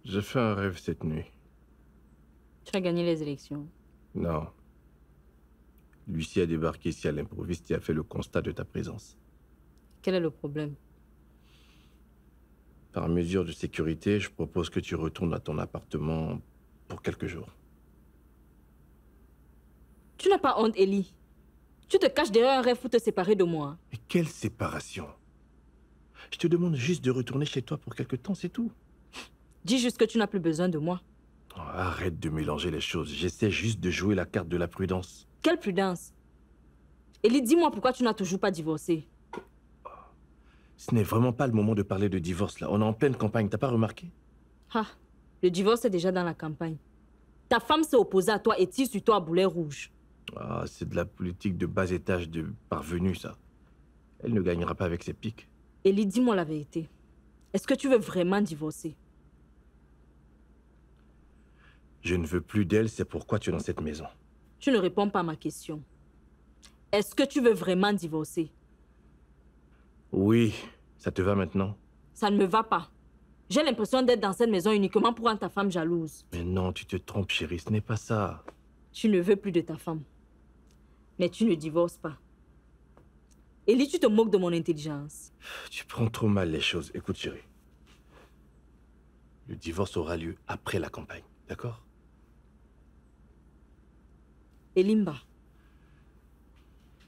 J'ai fait un rêve cette nuit. Tu as gagné les élections. Non. Lucie a débarqué ici à l'improviste et a fait le constat de ta présence. Quel est le problème? Par mesure de sécurité, je propose que tu retournes à ton appartement pour quelques jours. Tu n'as pas honte, Ellie. Tu te caches derrière un rêve pour te séparer de moi. Mais quelle séparation? Je te demande juste de retourner chez toi pour quelque temps, c'est tout. Dis juste que tu n'as plus besoin de moi. Oh, arrête de mélanger les choses. J'essaie juste de jouer la carte de la prudence. Quelle prudence? Ellie, dis-moi pourquoi tu n'as toujours pas divorcé. Ce n'est vraiment pas le moment de parler de divorce, là. On est en pleine campagne, t'as pas remarqué? Ah, le divorce est déjà dans la campagne. Ta femme s'est opposée à toi et tire sur toi à boulet rouge. Ah, c'est de la politique de bas étage de parvenu, ça. Elle ne gagnera pas avec ses piques. Ellie, dis-moi la vérité. Est-ce que tu veux vraiment divorcer? Je ne veux plus d'elle, c'est pourquoi tu es dans cette maison. Tu ne réponds pas à ma question. Est-ce que tu veux vraiment divorcer? Oui, ça te va maintenant? Ça ne me va pas. J'ai l'impression d'être dans cette maison uniquement pour rendre ta femme jalouse. Mais non, tu te trompes, chérie, ce n'est pas ça. Tu ne veux plus de ta femme. Mais tu ne divorces pas. Ellie, tu te moques de mon intelligence. Tu prends trop mal les choses. Écoute, chérie. Le divorce aura lieu après la campagne, d'accord? Elimba,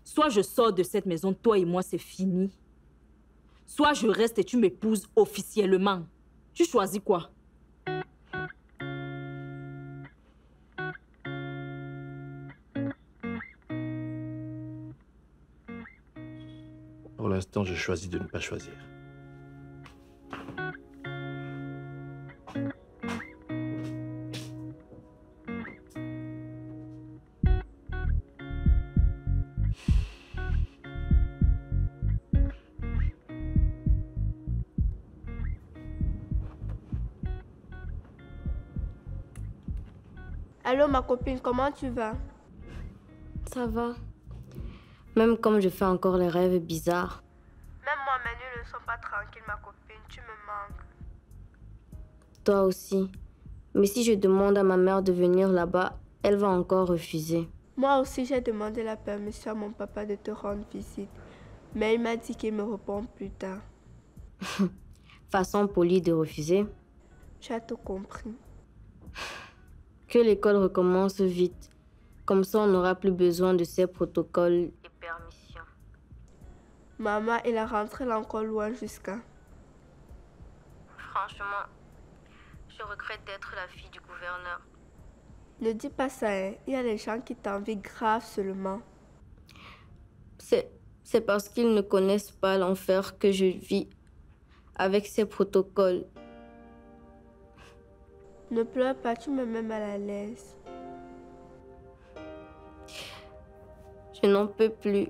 soit je sors de cette maison, toi et moi, c'est fini. Soit je reste et tu m'épouses officiellement. Tu choisis quoi? Pour l'instant, je choisis de ne pas choisir. Allô ma copine, comment tu vas? Ça va. Même comme je fais encore les rêves bizarres. Même moi, mes nuits ne sont pas tranquilles, ma copine. Tu me manques. Toi aussi. Mais si je demande à ma mère de venir là-bas, elle va encore refuser. Moi aussi, j'ai demandé la permission à mon papa de te rendre visite. Mais il m'a dit qu'il me répond plus tard. Façon polie de refuser. Tu as tout compris. Que l'école recommence vite. Comme ça, on n'aura plus besoin de ces protocoles et permissions. Maman et la rentrée là encore loin jusqu'à. Franchement, je regrette d'être la fille du gouverneur. Ne dis pas ça, hein. Il y a des gens qui t'envient grave seulement. C'est parce qu'ils ne connaissent pas l'enfer que je vis avec ces protocoles. Ne pleure pas, tu me mets mal à l'aise. Je n'en peux plus.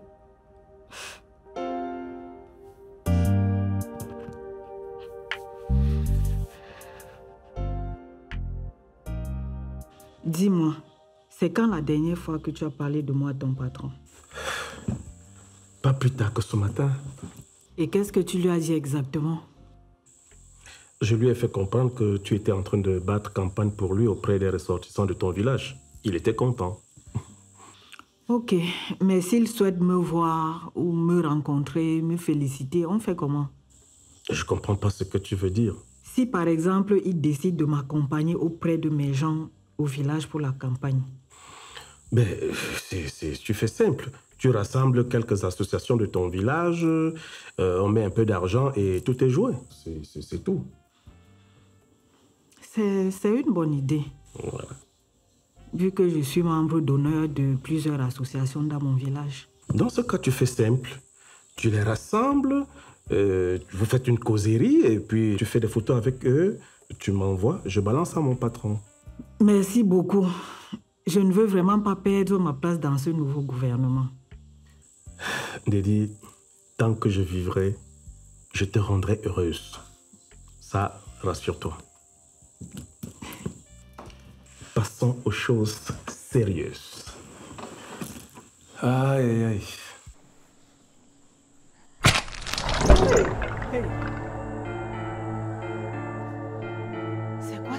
Dis-moi, c'est quand la dernière fois que tu as parlé de moi à ton patron? Pas plus tard que ce matin. Et qu'est-ce que tu lui as dit exactement? Je lui ai fait comprendre que tu étais en train de battre campagne pour lui auprès des ressortissants de ton village. Il était content. Ok, mais s'il souhaite me voir ou me rencontrer, me féliciter, on fait comment? Je comprends pas ce que tu veux dire. Si par exemple, il décide de m'accompagner auprès de mes gens au village pour la campagne. Ben, tu fais simple. Tu rassembles quelques associations de ton village, on met un peu d'argent et tout est joué. C'est tout. C'est une bonne idée. Voilà. Vu que je suis membre d'honneur de plusieurs associations dans mon village. Dans ce cas, tu fais simple. Tu les rassembles, vous faites une causerie et puis tu fais des photos avec eux, tu m'envoies, je balance à mon patron. Merci beaucoup. Je ne veux vraiment pas perdre ma place dans ce nouveau gouvernement. Dédi, tant que je vivrai, je te rendrai heureuse. Ça, rassure-toi. Passons aux choses sérieuses. Aïe, aïe. C'est quoi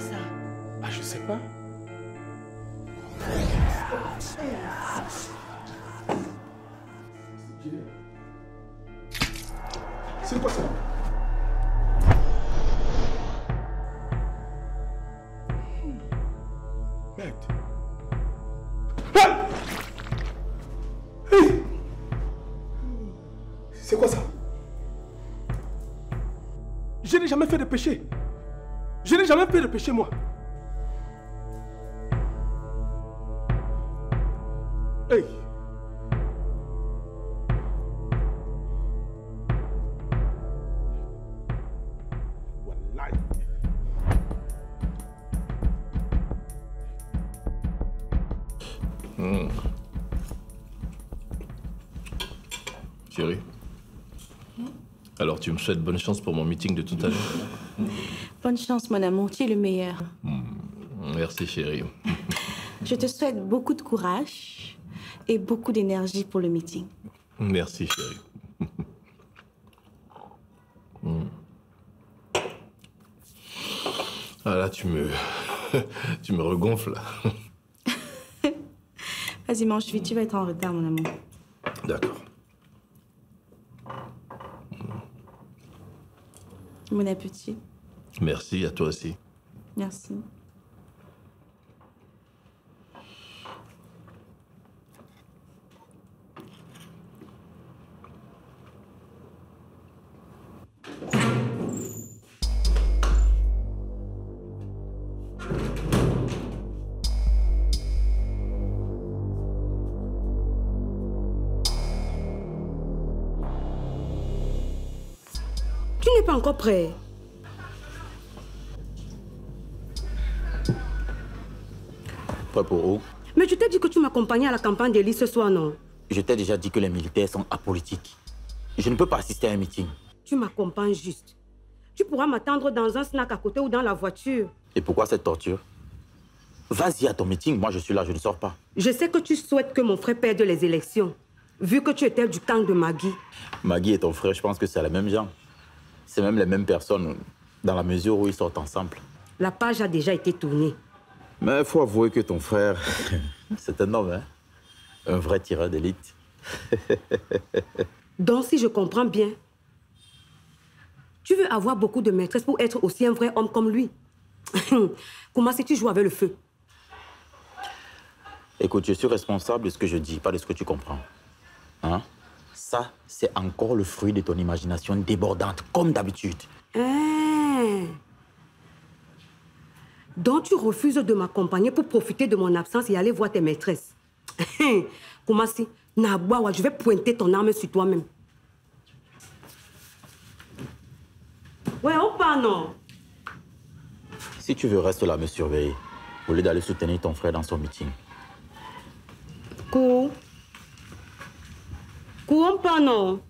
C'est quoi ça? Merde. Hey! C'est quoi ça? Je n'ai jamais fait de péché. Je n'ai jamais fait de péché, moi. Hey! Chérie, alors tu me souhaites bonne chance pour mon meeting de tout à l'heure? Bonne chance, mon amour, tu es le meilleur. Merci, chérie. Je te souhaite beaucoup de courage et beaucoup d'énergie pour le meeting. Merci, chérie. Ah là, tu me regonfles. Vas-y, mange vite, tu vas être en retard, mon amour. D'accord. Bon appétit. Merci, à toi aussi. Merci. Tu n'es pas encore prêt. Prêt pour où? Mais tu t'es dit que tu m'accompagnais à la campagne d'Élise ce soir, non? Je t'ai déjà dit que les militaires sont apolitiques. Je ne peux pas assister à un meeting. Tu m'accompagnes juste. Tu pourras m'attendre dans un snack à côté ou dans la voiture. Et pourquoi cette torture? Vas-y à ton meeting, moi je suis là, je ne sors pas. Je sais que tu souhaites que mon frère perde les élections, vu que tu étais du camp de Maggie. Maggie et ton frère, je pense que c'est la même gens. C'est même les mêmes personnes, dans la mesure où ils sortent ensemble. La page a déjà été tournée. Mais il faut avouer que ton frère, c'est un homme, hein? Un vrai tireur d'élite. Donc, si je comprends bien, tu veux avoir beaucoup de maîtresses pour être aussi un vrai homme comme lui. Comment si tu joues avec le feu? Écoute, je suis responsable de ce que je dis, pas de ce que tu comprends. Hein? Ça, c'est encore le fruit de ton imagination débordante, comme d'habitude. Donc, tu refuses de m'accompagner pour profiter de mon absence et aller voir tes maîtresses. Comment si? Nabawa, je vais pointer ton arme sur toi-même. Ouais, on part, non? Si tu veux, reste là me surveiller, au lieu d'aller soutenir ton frère dans son meeting. Cours, on part, non?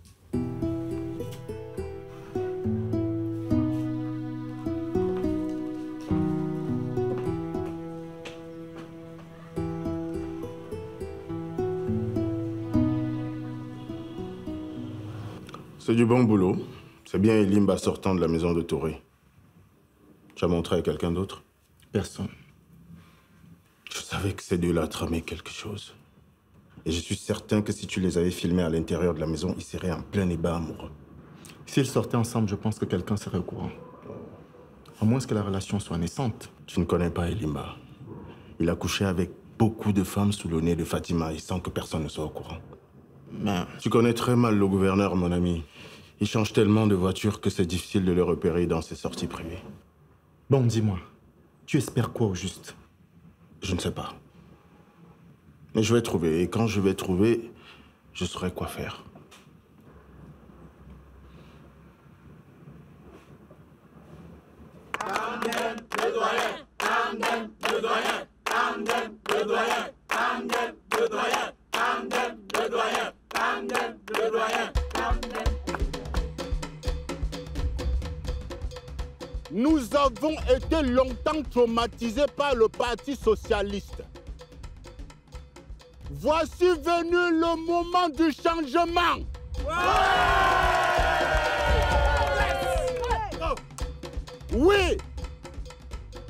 C'est du bon boulot. C'est bien Elimba sortant de la maison de Touré. Tu as montré à quelqu'un d'autre? Personne. Je savais que ces deux-là tramaient quelque chose. Et je suis certain que si tu les avais filmés à l'intérieur de la maison, ils seraient en plein ébat amoureux. S'ils sortaient ensemble, je pense que quelqu'un serait au courant. À moins que la relation soit naissante. Tu ne connais pas Elimba. Il a couché avec beaucoup de femmes sous le nez de Fatima et sans que personne ne soit au courant. Mais... Tu connais très mal le gouverneur, mon ami. Il change tellement de voitures que c'est difficile de le repérer dans ses sorties privées. Bon, dis-moi, tu espères quoi au juste? Je ne sais pas. Mais je vais trouver. Et quand je vais trouver, je saurai quoi faire. Tandem, le doyen. Tandem, le doyen. Tandem, le doyen. Tandem, le doyen. Tandem, le doyen. Tandem, le doyen. Tandem. Nous avons été longtemps traumatisés par le Parti socialiste. Voici venu le moment du changement. Oui,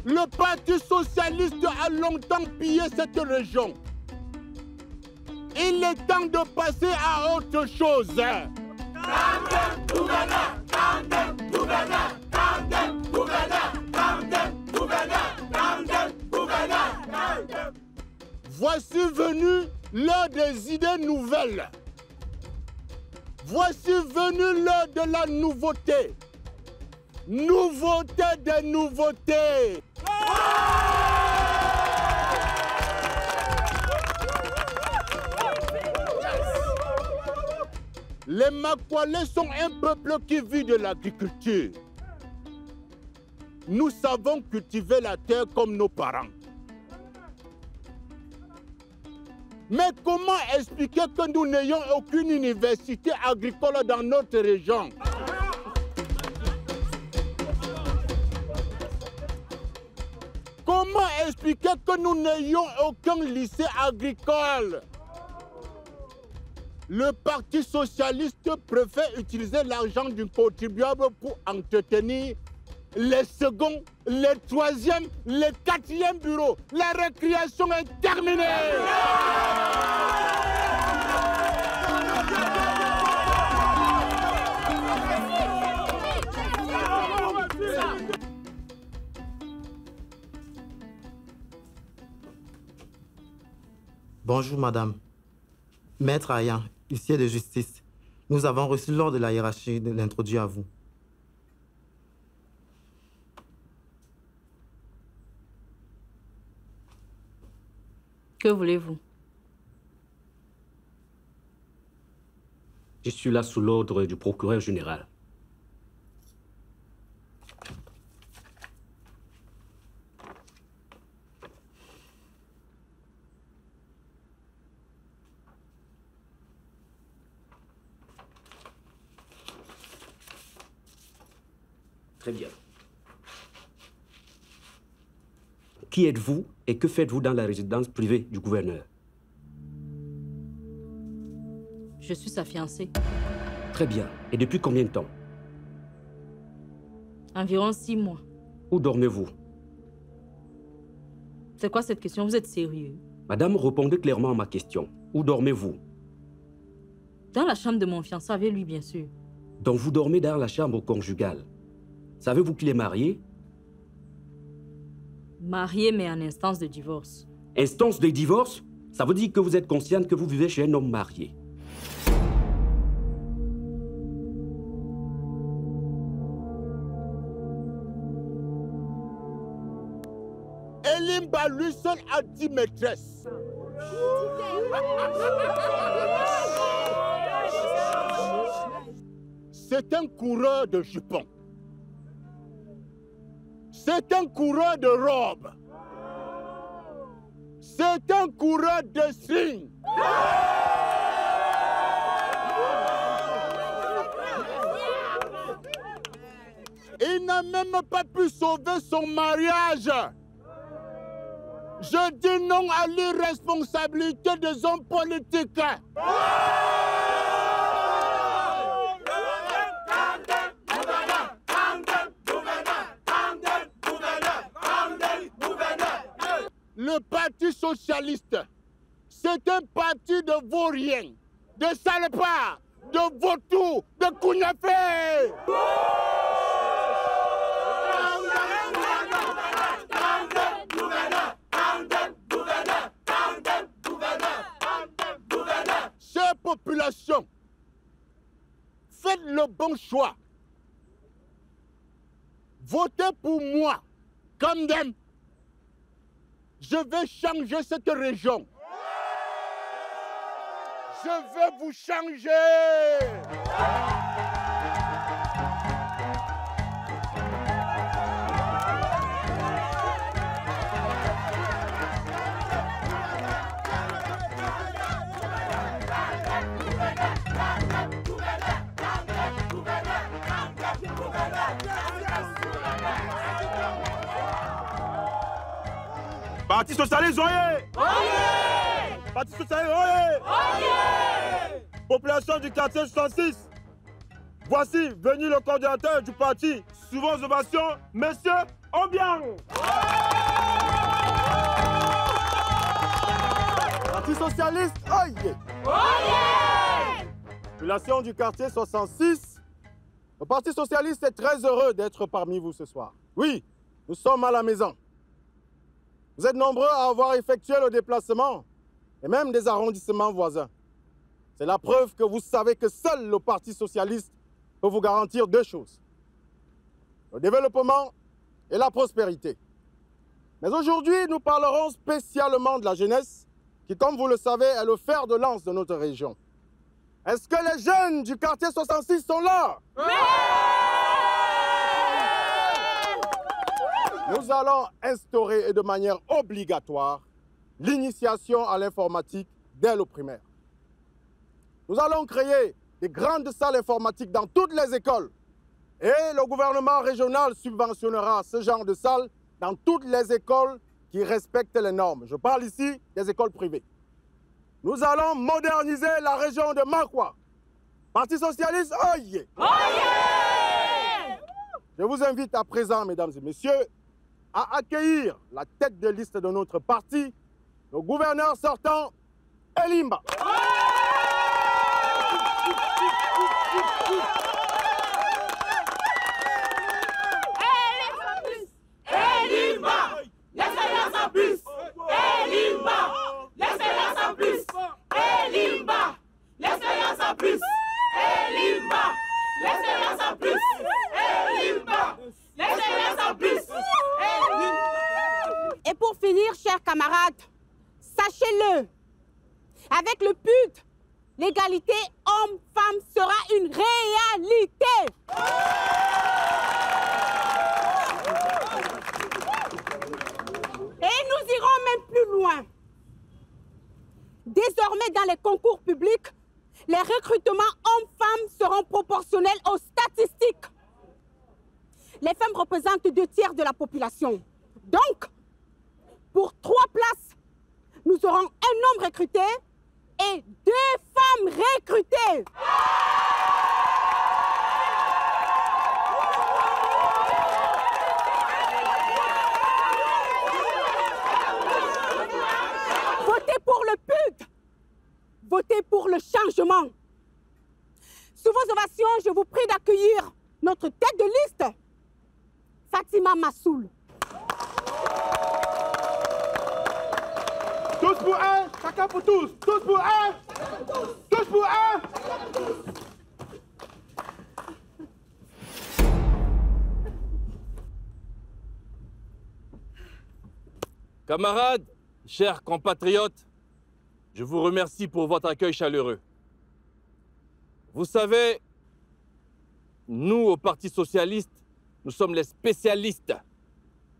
le Parti socialiste a longtemps pillé cette région. Il est temps de passer à autre chose. Voici venu l'heure des idées nouvelles. Voici venu l'heure de la nouveauté. Nouveauté des nouveautés. Les Makwalais sont un peuple qui vit de l'agriculture. Nous savons cultiver la terre comme nos parents. Mais comment expliquer que nous n'ayons aucune université agricole dans notre région? Comment expliquer que nous n'ayons aucun lycée agricole? Le Parti socialiste préfère utiliser l'argent du contribuable pour entretenir les seconds, les troisièmes, les quatrièmes bureaux. La récréation est terminée. Bonjour madame. Maître Ayan, huissier de justice. Nous avons reçu l'ordre de la hiérarchie de l'introduire à vous. Que voulez-vous? Je suis là sous l'ordre du procureur général. Très bien. Qui êtes-vous et que faites-vous dans la résidence privée du gouverneur? Je suis sa fiancée. Très bien. Et depuis combien de temps? Environ 6 mois. Où dormez-vous? C'est quoi cette question? Vous êtes sérieux? Madame, répondez clairement à ma question. Où dormez-vous? Dans la chambre de mon fiancé avec lui, bien sûr. Donc vous dormez dans la chambre conjugale. Savez-vous qu'il est marié? Marié, mais en instance de divorce. Instance de divorce? Ça veut dire que vous êtes consciente que vous vivez chez un homme marié. Elimba, lui seul, a 10 maîtresses. C'est un coureur de jupons. C'est un coureur de robes. C'est un coureur de string. Il n'a même pas pu sauver son mariage. Je dis non à l'irresponsabilité des hommes politiques. Le Parti socialiste, c'est un parti de vauriens, de salopards, de vautours, de kougnafés. Chère population, faites le bon choix. Votez pour moi, Kamdem. Je vais changer cette région. Je vais vous changer. Parti socialiste, oyez! Oyez! Parti socialiste, oyez! Oyez! Population du quartier 66, voici venu le coordinateur du parti. Sous vos ovations, Monsieur Obiang! Parti socialiste, oyez! Oyez! Population du quartier 66, le Parti socialiste est très heureux d'être parmi vous ce soir. Oui, nous sommes à la maison. Vous êtes nombreux à avoir effectué le déplacement et même des arrondissements voisins. C'est la preuve que vous savez que seul le Parti socialiste peut vous garantir deux choses: le développement et la prospérité. Mais aujourd'hui, nous parlerons spécialement de la jeunesse qui, comme vous le savez, est le fer de lance de notre région. Est-ce que les jeunes du quartier 66 sont là? Oui! Nous allons instaurer et de manière obligatoire l'initiation à l'informatique dès le primaire. Nous allons créer des grandes salles informatiques dans toutes les écoles. Et le gouvernement régional subventionnera ce genre de salles dans toutes les écoles qui respectent les normes. Je parle ici des écoles privées. Nous allons moderniser la région de Makwa. Parti socialiste, oyez! Oyez! Je vous invite à présent, mesdames et messieurs, à accueillir la tête de liste de notre parti, le gouverneur sortant, Elimba. L'expérience en plus! Elimba! L'expérience en plus! Elimba! L'expérience en plus! Elimba! L'expérience en plus! Elimba! L'expérience en plus! Et pour finir, chers camarades, sachez-le, avec le PUT, l'égalité homme-femme sera une réalité. Et nous irons même plus loin. Désormais, dans les concours publics, les recrutements hommes-femmes seront proportionnels aux statistiques. Les femmes représentent 2/3 de la population. Donc, pour 3 places, nous aurons un homme recruté et 2 femmes recrutées. Votez pour le PUT. Votez pour le changement. Sous vos ovations, je vous prie d'accueillir notre tête de liste, Fatima Massoul. Tous pour un, chacun pour tous. Tous pour un, tous pour un. Camarades, chers compatriotes, je vous remercie pour votre accueil chaleureux. Vous savez, nous, au Parti socialiste, nous sommes les spécialistes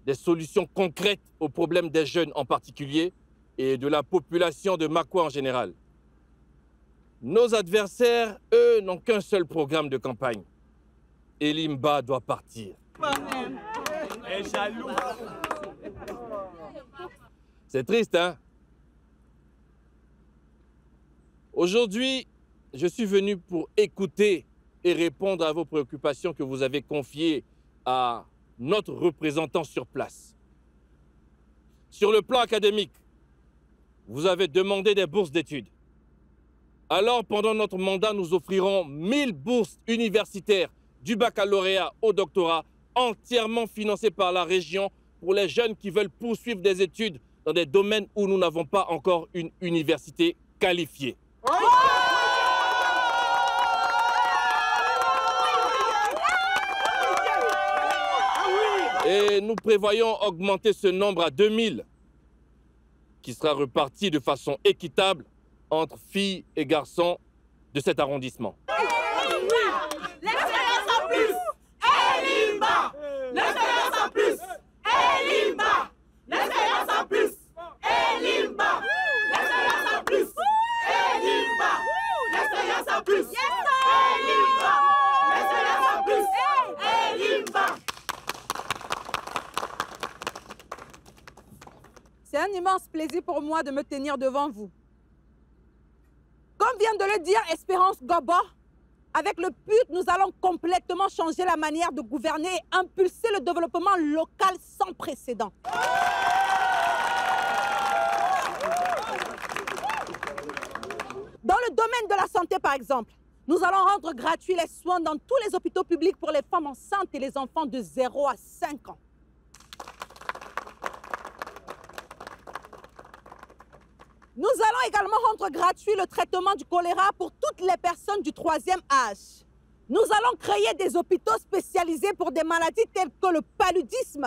des solutions concrètes aux problèmes des jeunes en particulier et de la population de Makwa en général. Nos adversaires, eux, n'ont qu'un seul programme de campagne. Elimba doit partir. est jaloux. C'est triste, hein? Aujourd'hui, je suis venu pour écouter et répondre à vos préoccupations que vous avez confiées à notre représentant sur place. Sur le plan académique, vous avez demandé des bourses d'études. Alors, pendant notre mandat, nous offrirons 1000 bourses universitaires du baccalauréat au doctorat, entièrement financées par la région pour les jeunes qui veulent poursuivre des études dans des domaines où nous n'avons pas encore une université qualifiée. Et nous prévoyons augmenter ce nombre à 2000, qui sera reparti de façon équitable entre filles et garçons de cet arrondissement. L'expérience en plus, Elimba. L'expérience en plus, Elimba. L'expérience en plus, Elimba. L'expérience en plus, Elimba. L'expérience en plus, Elimba. L'expérience en plus, Elimba. C'est un immense plaisir pour moi de me tenir devant vous. Comme vient de le dire Espérance Goba, avec le PUT, nous allons complètement changer la manière de gouverner et impulser le développement local sans précédent. Dans le domaine de la santé, par exemple, Nous allons rendre gratuits les soins dans tous les hôpitaux publics pour les femmes enceintes et les enfants de 0 à 5 ans. Nous allons également rendre gratuit le traitement du choléra pour toutes les personnes du 3e âge. Nous allons créer des hôpitaux spécialisés pour des maladies telles que le paludisme,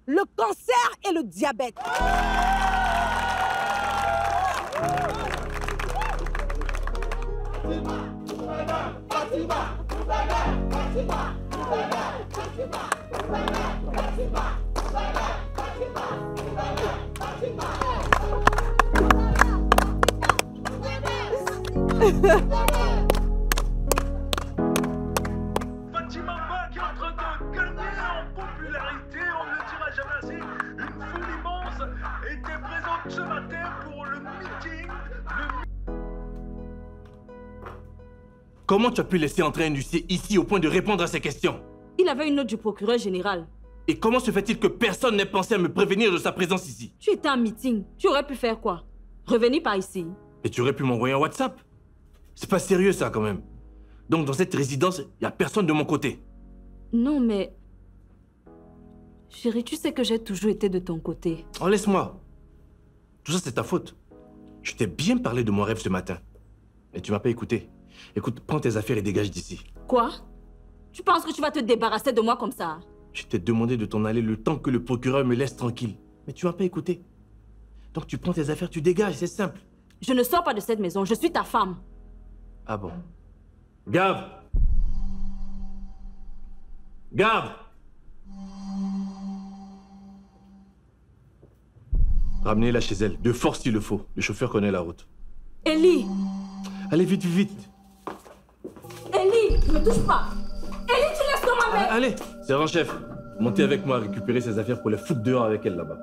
le cancer et le diabète. Fatima Ba qui est en train de gagner en popularité, on ne le dira jamais assez. Une foule immense était présente ce matin pour le meeting. Comment tu as pu laisser entrer un huissier ici au point de répondre à ces questions? Il avait une note du procureur général. Et comment se fait-il que personne n'ait pensé à me prévenir de sa présence ici? Tu étais en meeting. Tu aurais pu faire quoi? Revenir par ici. Et tu aurais pu m'envoyer un WhatsApp? C'est pas sérieux ça quand même. Donc dans cette résidence, il n'y a personne de mon côté. Non mais... Chérie, tu sais que j'ai toujours été de ton côté. Oh laisse-moi. Tout ça c'est ta faute. Je t'ai bien parlé de mon rêve ce matin. Et tu m'as pas écouté. Écoute, prends tes affaires et dégage d'ici. Quoi? Tu penses que tu vas te débarrasser de moi comme ça? Je t'ai demandé de t'en aller le temps que le procureur me laisse tranquille. Mais tu m'as pas écouté. Donc tu prends tes affaires, tu dégages, c'est simple. Je ne sors pas de cette maison, je suis ta femme. Ah bon? Garde! Garde! Ramenez-la chez elle, de force s'il le faut. Le chauffeur connaît la route. Ellie! Allez, vite, vite! Ellie, ne me touche pas! Ellie, tu laisses tomber ma mère! Allez, sergent chef, montez avec moi récupérer ses affaires pour les foutre dehors avec elle là-bas.